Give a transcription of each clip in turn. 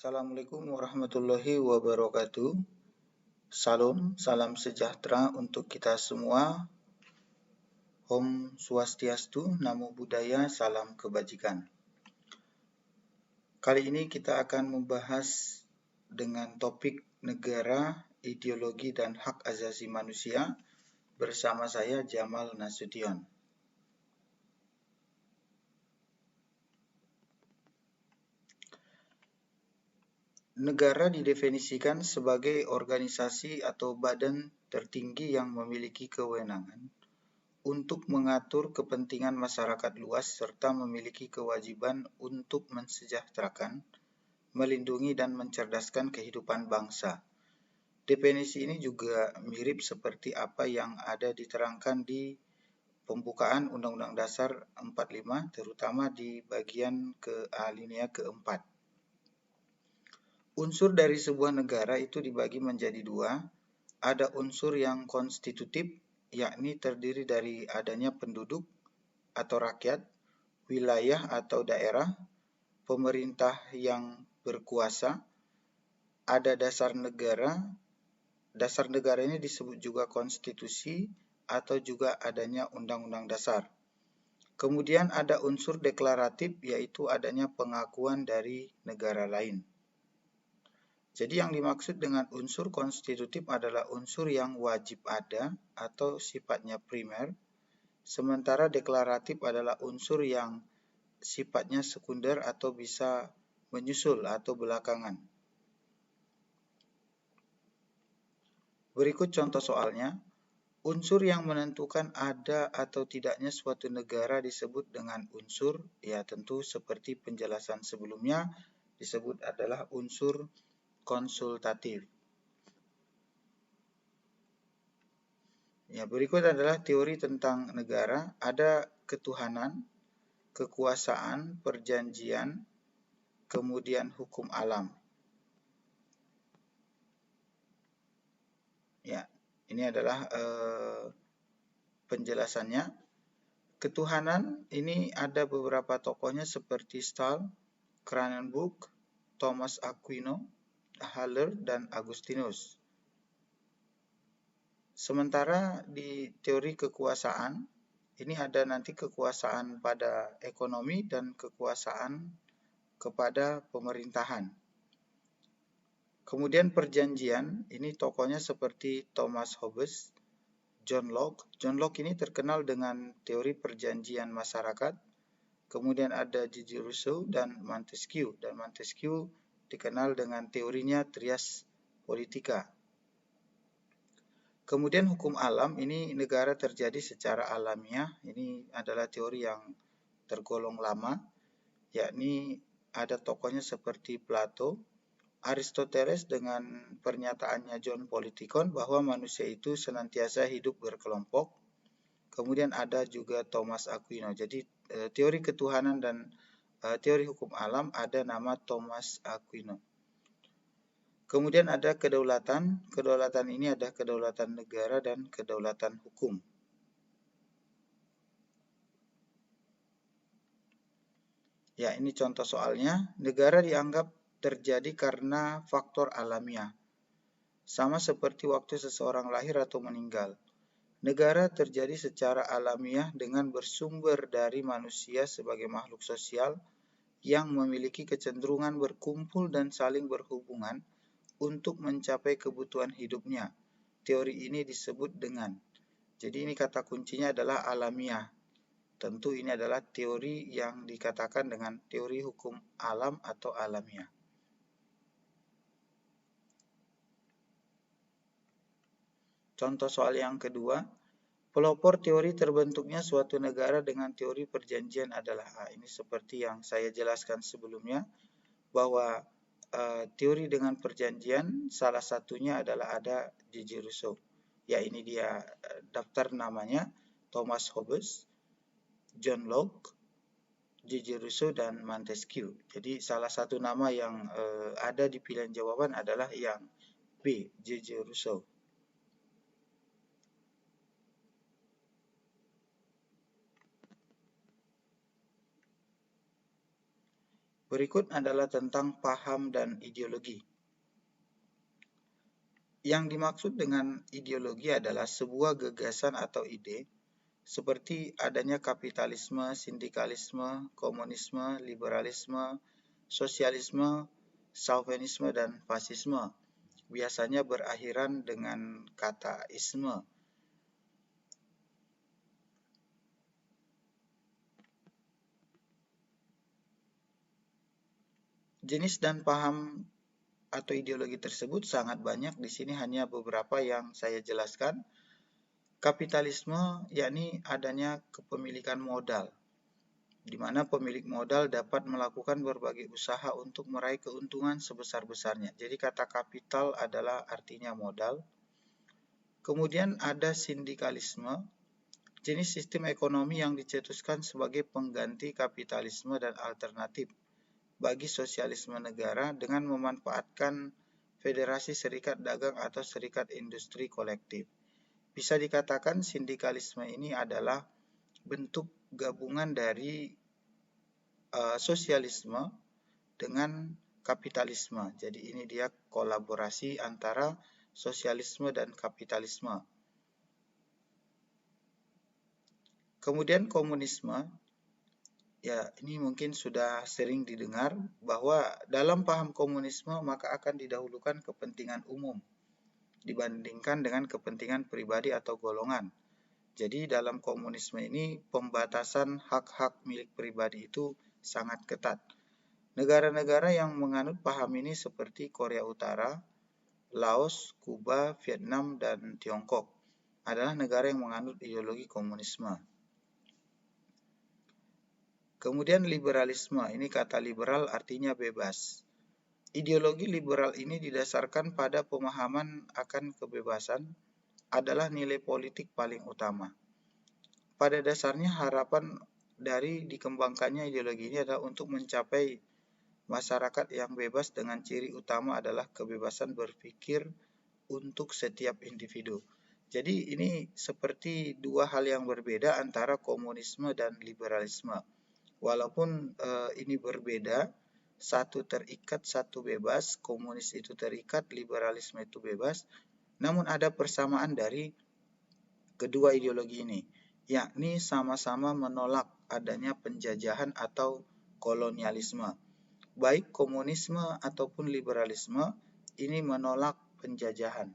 Assalamualaikum warahmatullahi wabarakatuh. Salam sejahtera untuk kita semua. Om Swastiastu, Namo Buddhaya, salam kebajikan. Kali ini kita akan membahas dengan topik negara, ideologi dan hak asasi manusia bersama saya Jamal Nasution. Negara didefinisikan sebagai organisasi atau badan tertinggi yang memiliki kewenangan untuk mengatur kepentingan masyarakat luas serta memiliki kewajiban untuk mensejahterakan, melindungi dan mencerdaskan kehidupan bangsa. Definisi ini juga mirip seperti apa yang ada diterangkan di pembukaan Undang-Undang Dasar 45, terutama di bagian alinea keempat. Unsur dari sebuah negara itu dibagi menjadi dua. Ada unsur yang konstitutif, yakni terdiri dari adanya penduduk atau rakyat, wilayah atau daerah, pemerintah yang berkuasa, ada dasar negara. Dasar negara ini disebut juga konstitusi atau juga adanya undang-undang dasar. Kemudian ada unsur deklaratif, yaitu adanya pengakuan dari negara lain. Jadi yang dimaksud dengan unsur konstitutif adalah unsur yang wajib ada atau sifatnya primer, sementara deklaratif adalah unsur yang sifatnya sekunder atau bisa menyusul atau belakangan. Berikut contoh soalnya. Unsur yang menentukan ada atau tidaknya suatu negara disebut dengan unsur, ya tentu seperti penjelasan sebelumnya disebut adalah unsur konsultatif. Ya, berikut adalah teori tentang negara. Ada ketuhanan, kekuasaan, perjanjian, kemudian hukum alam. Ya, ini adalah penjelasannya. Ketuhanan ini ada beberapa tokohnya seperti Stahl, Cranenburg, Thomas Aquino, Haller, dan Agustinus. Sementara di teori kekuasaan, ini ada nanti kekuasaan pada ekonomi dan kekuasaan kepada pemerintahan. Kemudian perjanjian, ini tokohnya seperti Thomas Hobbes, John Locke. John Locke ini terkenal dengan teori perjanjian masyarakat. Kemudian ada J.J. Rousseau dan Montesquieu. Dan Montesquieu dikenal dengan teorinya trias politica. Kemudian hukum alam, ini negara terjadi secara alamiah. Ini adalah teori yang tergolong lama, yakni ada tokohnya seperti Plato, Aristoteles dengan pernyataannya John Politikon bahwa manusia itu senantiasa hidup berkelompok. Kemudian ada juga Thomas Aquino. Jadi teori ketuhanan dan teori hukum alam ada nama Thomas Aquino. Kemudian ada kedaulatan. Kedaulatan ini ada kedaulatan negara dan kedaulatan hukum. Ya, ini contoh soalnya. Negara dianggap terjadi karena faktor alamiah. Sama seperti waktu seseorang lahir atau meninggal. Negara terjadi secara alamiah dengan bersumber dari manusia sebagai makhluk sosial yang memiliki kecenderungan berkumpul dan saling berhubungan untuk mencapai kebutuhan hidupnya. Teori ini disebut dengan, jadi ini kata kuncinya adalah alamiah. Tentu ini adalah teori yang dikatakan dengan teori hukum alam atau alamiah. Contoh soal yang kedua, pelopor teori terbentuknya suatu negara dengan teori perjanjian adalah ini seperti yang saya jelaskan sebelumnya, bahwa teori dengan perjanjian salah satunya adalah ada J.J. Rousseau. Ya, ini dia daftar namanya, Thomas Hobbes, John Locke, J.J. Rousseau, dan Montesquieu. Jadi salah satu nama yang ada di pilihan jawaban adalah yang B, J.J. Rousseau. Berikut adalah tentang paham dan ideologi. Yang dimaksud dengan ideologi adalah sebuah gagasan atau ide seperti adanya kapitalisme, sindikalisme, komunisme, liberalisme, sosialisme, Chauvinisme, dan fasisme. Biasanya berakhiran dengan kata isme. Jenis dan paham atau ideologi tersebut sangat banyak. Di sini hanya beberapa yang saya jelaskan. Kapitalisme yakni adanya kepemilikan modal, di mana pemilik modal dapat melakukan berbagai usaha untuk meraih keuntungan sebesar-besarnya. Jadi kata kapital adalah artinya modal. Kemudian ada sindikalisme, jenis sistem ekonomi yang dicetuskan sebagai pengganti kapitalisme dan alternatif bagi sosialisme negara dengan memanfaatkan federasi serikat dagang atau serikat industri kolektif. Bisa dikatakan sindikalisme ini adalah bentuk gabungan dari sosialisme dengan kapitalisme. Jadi ini dia kolaborasi antara sosialisme dan kapitalisme. Kemudian komunisme, ya ini mungkin sudah sering didengar bahwa dalam paham komunisme maka akan didahulukan kepentingan umum dibandingkan dengan kepentingan pribadi atau golongan. Jadi dalam komunisme ini pembatasan hak-hak milik pribadi itu sangat ketat. Negara-negara yang menganut paham ini seperti Korea Utara, Laos, Kuba, Vietnam, dan Tiongkok adalah negara yang menganut ideologi komunisme. Kemudian liberalisme, ini kata liberal artinya bebas. Ideologi liberal ini didasarkan pada pemahaman akan kebebasan adalah nilai politik paling utama. Pada dasarnya harapan dari dikembangkannya ideologi ini adalah untuk mencapai masyarakat yang bebas dengan ciri utama adalah kebebasan berpikir untuk setiap individu. Jadi ini seperti dua hal yang berbeda antara komunisme dan liberalisme. Walaupun ini berbeda, satu terikat, satu bebas, komunis itu terikat, liberalisme itu bebas, namun ada persamaan dari kedua ideologi ini, yakni sama-sama menolak adanya penjajahan atau kolonialisme. Baik komunisme ataupun liberalisme ini menolak penjajahan.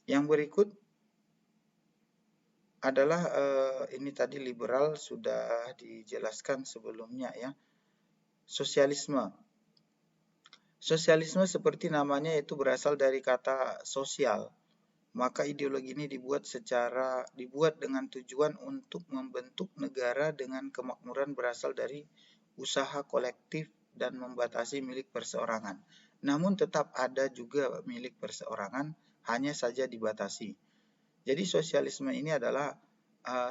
Yang berikut adalah ini tadi liberal sudah dijelaskan sebelumnya ya. Sosialisme. Sosialisme seperti namanya itu berasal dari kata sosial. Maka ideologi ini dibuat dengan tujuan untuk membentuk negara dengan kemakmuran berasal dari usaha kolektif dan membatasi milik perseorangan. Namun tetap ada juga milik perseorangan, hanya saja dibatasi. Jadi sosialisme ini adalah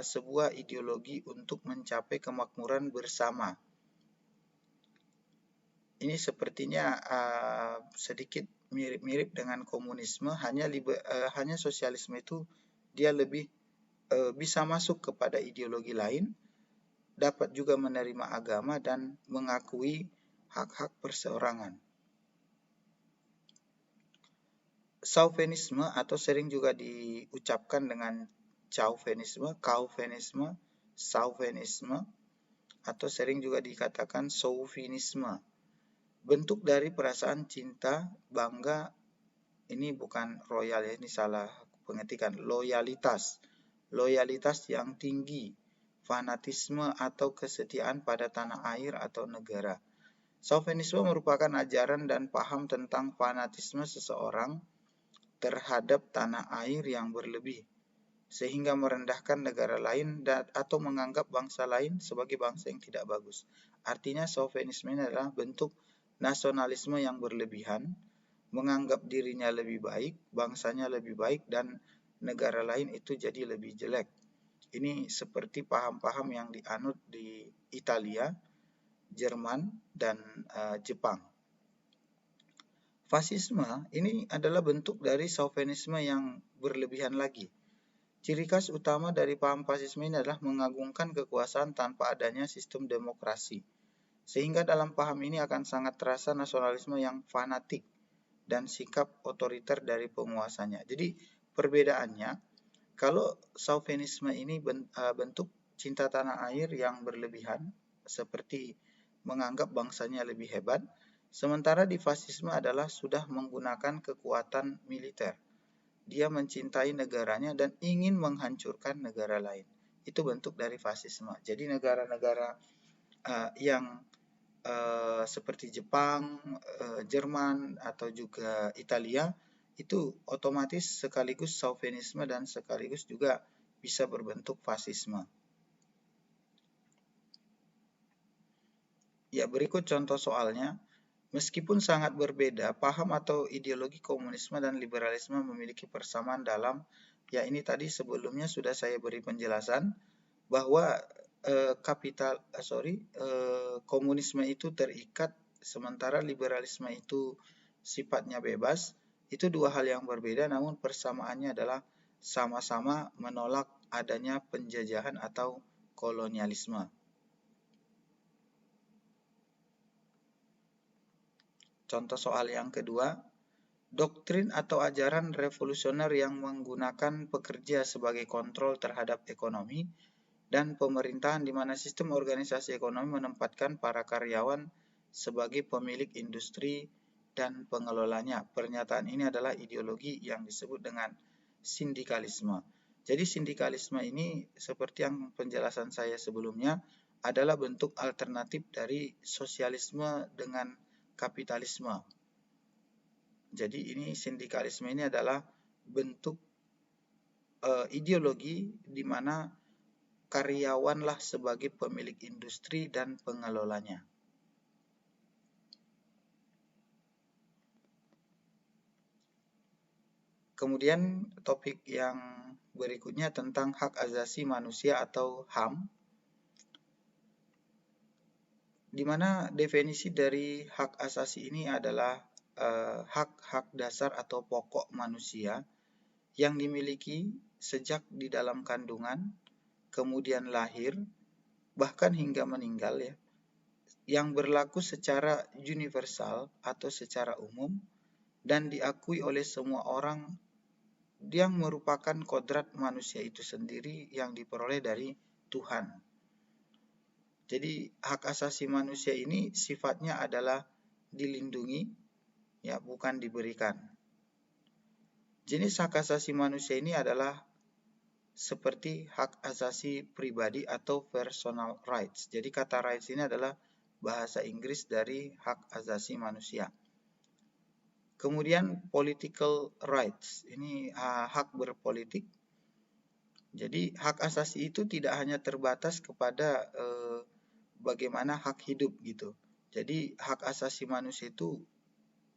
sebuah ideologi untuk mencapai kemakmuran bersama. Ini sepertinya sedikit mirip-mirip dengan komunisme, hanya sosialisme itu dia lebih bisa masuk kepada ideologi lain, dapat juga menerima agama dan mengakui hak-hak perseorangan. Chauvinisme atau sering juga diucapkan dengan Chauvinisme, Calvinisme, Chauvinisme, atau sering juga dikatakan Chauvinisme. Bentuk dari perasaan cinta, bangga, ini bukan royal ya, ini salah pengetikan, loyalitas yang tinggi, fanatisme atau kesetiaan pada tanah air atau negara. Chauvinisme merupakan ajaran dan paham tentang fanatisme seseorang terhadap tanah air yang berlebih, sehingga merendahkan negara lain atau menganggap bangsa lain sebagai bangsa yang tidak bagus. Artinya chauvinisme ini adalah bentuk nasionalisme yang berlebihan, menganggap dirinya lebih baik, bangsanya lebih baik, dan negara lain itu jadi lebih jelek. Ini seperti paham-paham yang dianut di Italia, Jerman, dan Jepang. Fasisme ini adalah bentuk dari chauvinisme yang berlebihan lagi. Ciri khas utama dari paham fasisme ini adalah mengagungkan kekuasaan tanpa adanya sistem demokrasi. Sehingga dalam paham ini akan sangat terasa nasionalisme yang fanatik dan sikap otoriter dari penguasanya. Jadi perbedaannya, kalau chauvinisme ini bentuk cinta tanah air yang berlebihan, seperti menganggap bangsanya lebih hebat, sementara di fasisme adalah sudah menggunakan kekuatan militer. Dia mencintai negaranya dan ingin menghancurkan negara lain. Itu bentuk dari fasisme. Jadi negara-negara yang seperti Jepang, Jerman, atau juga Italia, itu otomatis sekaligus chauvinisme dan sekaligus juga bisa berbentuk fasisme. Ya, berikut contoh soalnya. Meskipun sangat berbeda, paham atau ideologi komunisme dan liberalisme memiliki persamaan dalam, ya ini tadi sebelumnya sudah saya beri penjelasan, bahwa komunisme itu terikat, sementara liberalisme itu sifatnya bebas. Itu dua hal yang berbeda, namun persamaannya adalah sama-sama menolak adanya penjajahan atau kolonialisme. Contoh soal yang kedua, doktrin atau ajaran revolusioner yang menggunakan pekerja sebagai kontrol terhadap ekonomi dan pemerintahan di mana sistem organisasi ekonomi menempatkan para karyawan sebagai pemilik industri dan pengelolanya. Pernyataan ini adalah ideologi yang disebut dengan sindikalisme. Jadi sindikalisme ini seperti yang penjelasan saya sebelumnya adalah bentuk alternatif dari sosialisme dengan kapitalisme. Jadi ini sindikalisme ini adalah bentuk ideologi di mana karyawanlah sebagai pemilik industri dan pengelolanya. Kemudian topik yang berikutnya tentang hak asasi manusia atau HAM, di mana definisi dari hak asasi ini adalah hak-hak dasar atau pokok manusia yang dimiliki sejak di dalam kandungan, kemudian lahir, bahkan hingga meninggal ya, yang berlaku secara universal atau secara umum dan diakui oleh semua orang, yang merupakan kodrat manusia itu sendiri yang diperoleh dari Tuhan. Jadi hak asasi manusia ini sifatnya adalah dilindungi, ya, bukan diberikan. Jenis hak asasi manusia ini adalah seperti hak asasi pribadi atau personal rights. Jadi kata rights ini adalah bahasa Inggris dari hak asasi manusia. Kemudian political rights, ini hak berpolitik. Jadi hak asasi itu tidak hanya terbatas kepada bagaimana hak hidup gitu. Jadi hak asasi manusia itu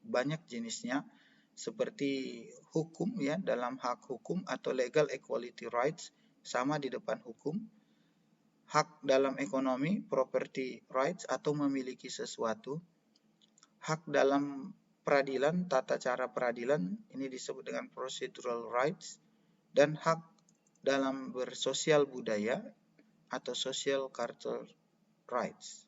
banyak jenisnya, seperti hukum ya, dalam hak hukum atau legal equality rights, sama di depan hukum. Hak dalam ekonomi, property rights atau memiliki sesuatu. Hak dalam peradilan, tata cara peradilan, ini disebut dengan procedural rights. Dan hak dalam bersosial budaya atau social cultural rights.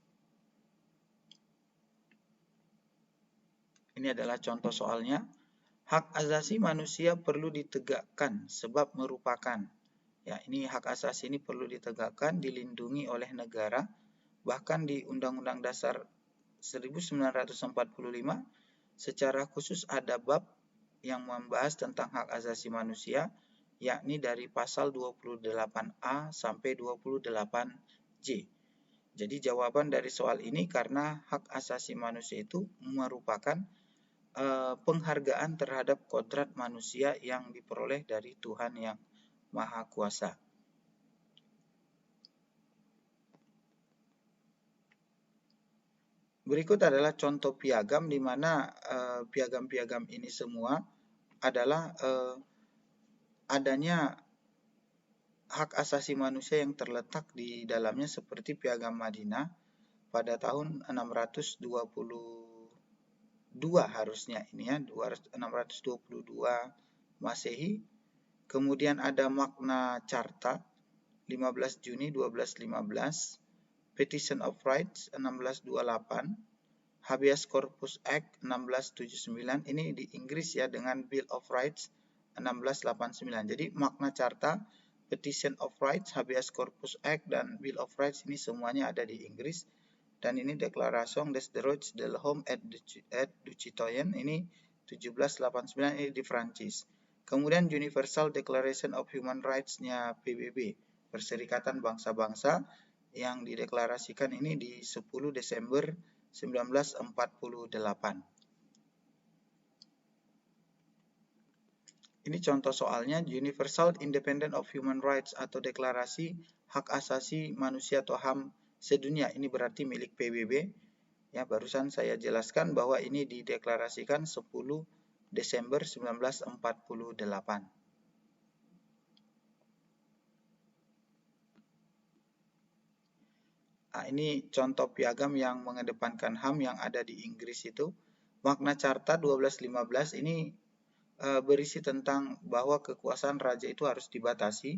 Ini adalah contoh soalnya. Hak asasi manusia perlu ditegakkan sebab merupakan, ya, ini hak asasi ini perlu ditegakkan, dilindungi oleh negara. Bahkan di Undang-Undang Dasar 1945 secara khusus ada bab yang membahas tentang hak asasi manusia, yakni dari pasal 28A sampai 28J. Jadi jawaban dari soal ini karena hak asasi manusia itu merupakan penghargaan terhadap kodrat manusia yang diperoleh dari Tuhan yang Maha Kuasa. Berikut adalah contoh piagam di mana piagam-piagam ini semua adalah adanya hak asasi manusia yang terletak di dalamnya, seperti piagam Madinah pada tahun 622 harusnya ini ya, 622 Masehi, Kemudian ada Magna Carta 15 Juni 1215, Petition of Rights 1628, Habeas Corpus Act 1679, ini di Inggris ya dengan Bill of Rights 1689. Jadi Magna Carta, Petition of Rights, Habeas Corpus Act, dan Bill of Rights ini semuanya ada di Inggris. Dan ini Declaration des Droits de l'Homme et du Citoyen, ini 1789, ini di Prancis. Kemudian Universal Declaration of Human Rights-nya PBB, Perserikatan Bangsa-Bangsa, yang dideklarasikan ini di 10 Desember 1948. Ini contoh soalnya, Universal Independent of Human Rights atau Deklarasi Hak Asasi Manusia atau HAM sedunia. Ini berarti milik PBB. Ya, barusan saya jelaskan bahwa ini dideklarasikan 10 Desember 1948. Nah, ini contoh piagam yang mengedepankan HAM yang ada di Inggris itu. Magna Carta 1215 ini berisi tentang bahwa kekuasaan raja itu harus dibatasi.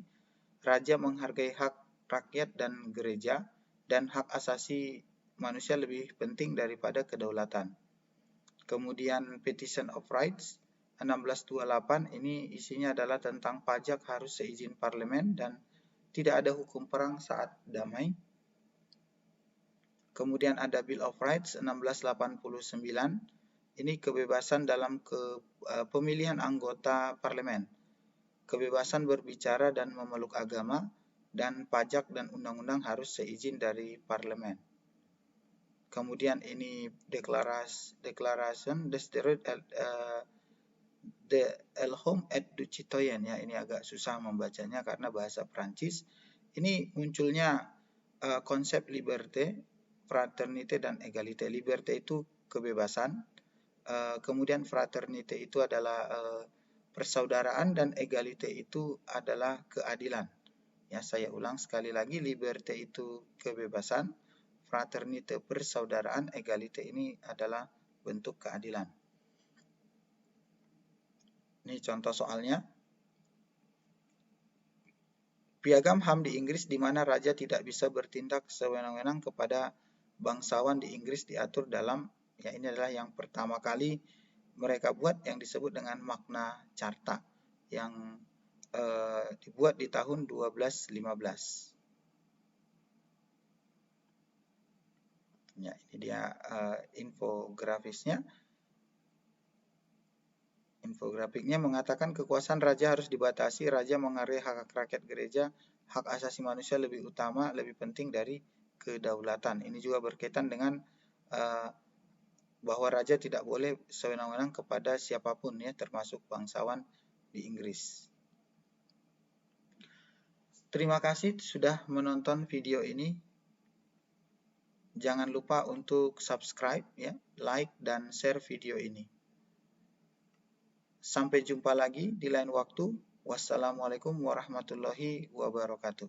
Raja menghargai hak rakyat dan gereja, dan hak asasi manusia lebih penting daripada kedaulatan. Kemudian Petition of Rights 1628 ini isinya adalah tentang pajak harus seizin parlemen dan tidak ada hukum perang saat damai. Kemudian ada Bill of Rights 1689. Ini kebebasan dalam pemilihan anggota parlemen, kebebasan berbicara dan memeluk agama, dan pajak dan undang-undang harus seizin dari parlemen. Kemudian ini Declaration des Droits de l'Homme et du Citoyen, ya, ini agak susah membacanya karena bahasa Prancis. Ini munculnya konsep liberté, fraternité, dan égalité. Liberté itu kebebasan, kemudian fraternité itu adalah persaudaraan, dan égalité itu adalah keadilan. Ya, saya ulang sekali lagi, liberté itu kebebasan, fraternité persaudaraan, égalité ini adalah bentuk keadilan. Ini contoh soalnya. Piagam HAM di Inggris di mana raja tidak bisa bertindak sewenang-wenang kepada bangsawan di Inggris diatur dalam, ya, ini adalah yang pertama kali mereka buat yang disebut dengan Magna Carta yang dibuat di tahun 1215. Ya, ini dia infografisnya. Infografiknya mengatakan kekuasaan raja harus dibatasi, raja menghargai hak rakyat gereja, hak asasi manusia lebih utama, lebih penting dari kedaulatan. Ini juga berkaitan dengan bahwa raja tidak boleh sewenang-wenang kepada siapapun, ya, termasuk bangsawan di Inggris. Terima kasih sudah menonton video ini. Jangan lupa untuk subscribe, ya, like, dan share video ini. Sampai jumpa lagi di lain waktu. Wassalamualaikum warahmatullahi wabarakatuh.